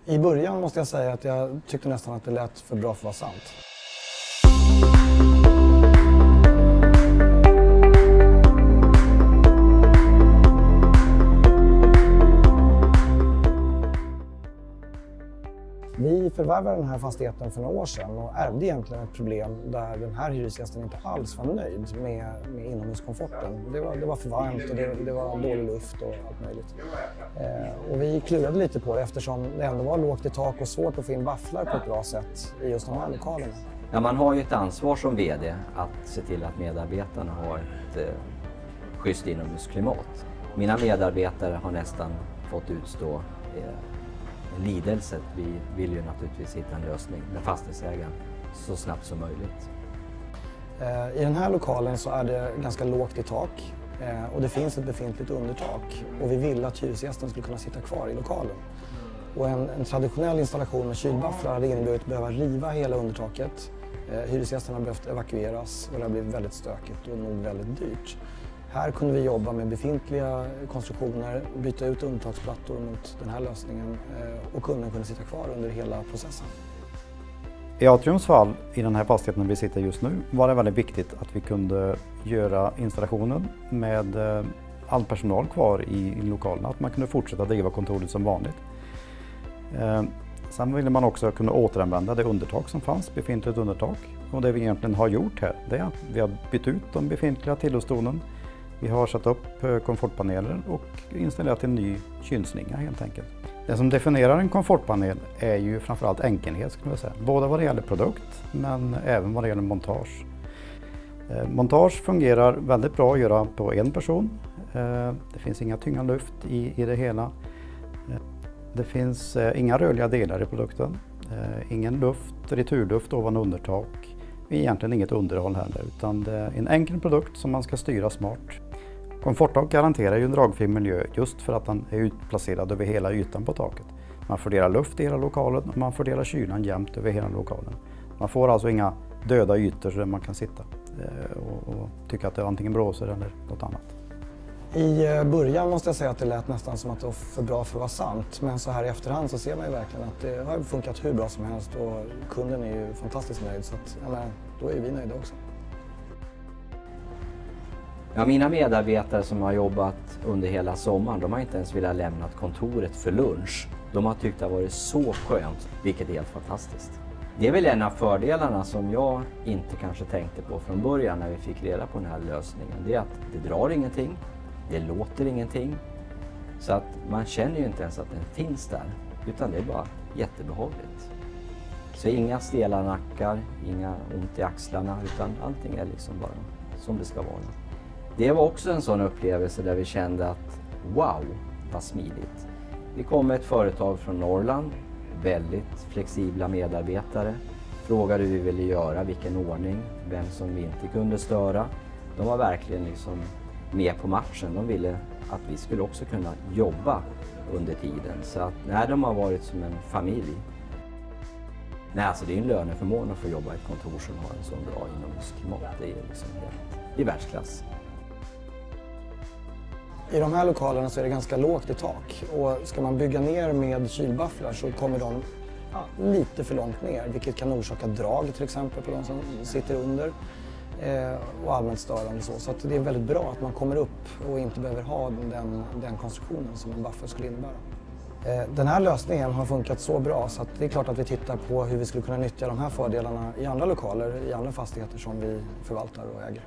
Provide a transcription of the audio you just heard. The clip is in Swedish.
I början måste jag säga att jag tyckte nästan att det lät för bra för att vara sant. Vi förvärvade den här fastigheten för några år sedan och ärvde egentligen ett problem där den här hyresgästen inte alls var nöjd med inomhuskomforten. Det var för varmt och det var dålig luft och allt möjligt. Och vi klurade lite på det eftersom det ändå var lågt i tak och svårt att få in bafflar på ett bra sätt i just de här lokalerna. Ja, man har ju ett ansvar som vd att se till att medarbetarna har ett schysst inomhusklimat. Mina medarbetare har nästan fått utstå lidelse. Vi vill ju naturligtvis hitta en lösning med fastighetsägaren så snabbt som möjligt. I den här lokalen så är det ganska lågt i tak och det finns ett befintligt undertak och vi vill att hyresgästen skulle kunna sitta kvar i lokalen. Och en traditionell installation med kylbafflar hade inneburit att behöva riva hela undertaket. Hyresgästen har behövt evakueras och det har blivit väldigt stökigt och nog väldigt dyrt. Här kunde vi jobba med befintliga konstruktioner, byta ut undertaksplattor mot den här lösningen och kunden kunde sitta kvar under hela processen. I Atriums fall, i den här fastigheten vi sitter just nu, var det väldigt viktigt att vi kunde göra installationen med all personal kvar i lokalen, att man kunde fortsätta driva kontoret som vanligt. Sen ville man också kunna återanvända det undertak som fanns, befintligt undertak. Och det vi egentligen har gjort här, det är att vi har bytt ut de befintliga tillhållsstolen. Vi har satt upp komfortpaneler och installerat en ny kylslinga helt enkelt. Det som definierar en komfortpanel är ju framförallt enkelhet skulle jag säga. Både vad det gäller produkt men även vad det gäller montage. Montage fungerar väldigt bra att göra på en person. Det finns inga tyngande luft i det hela. Det finns inga rörliga delar i produkten. Ingen luft, returluft ovan undertak. Egentligen inget underhåll heller utan det är en enkel produkt som man ska styra smart. Comforttak garanterar ju en dragfri miljö just för att den är utplacerad över hela ytan på taket. Man fördelar luft i hela lokalen och man fördelar kylan jämnt över hela lokalen. Man får alltså inga döda ytor där man kan sitta och tycka att det antingen blåser eller något annat. I början måste jag säga att det lät nästan som att det var för bra för att vara sant. Men så här i efterhand så ser man ju verkligen att det har funkat hur bra som helst och kunden är ju fantastiskt nöjd så att, då är vi nöjda också. Ja, mina medarbetare som har jobbat under hela sommaren, de har inte ens velat lämna kontoret för lunch. De har tyckt det har varit så skönt, vilket är helt fantastiskt. Det är väl en av fördelarna som jag inte kanske tänkte på från början när vi fick reda på den här lösningen. Det är att det drar ingenting, det låter ingenting. Så att man känner ju inte ens att den finns där, utan det är bara jättebehagligt. Så inga stela nackar, inga ont i axlarna, utan allting är liksom bara som det ska vara. Det var också en sån upplevelse där vi kände att wow, vad smidigt. Vi kom med ett företag från Norrland, väldigt flexibla medarbetare. Frågade hur vi ville göra, vilken ordning, vem som vi inte kunde störa. De var verkligen liksom med på matchen. De ville att vi skulle också kunna jobba under tiden. Så att de har varit som en familj. Alltså det är en löneförmån att få jobba i ett kontor som har en sån bra inomhusklimat. Det är liksom helt i världsklass. I de här lokalerna så är det ganska lågt i tak och ska man bygga ner med kylbafflar så kommer de lite för långt ner vilket kan orsaka drag till exempel på de som sitter under och allmänt störande så att det är väldigt bra att man kommer upp och inte behöver ha den konstruktionen som en buffer skulle innebära. Den här lösningen har funkat så bra så att det är klart att vi tittar på hur vi skulle kunna nyttja de här fördelarna i andra lokaler, i andra fastigheter som vi förvaltar och äger.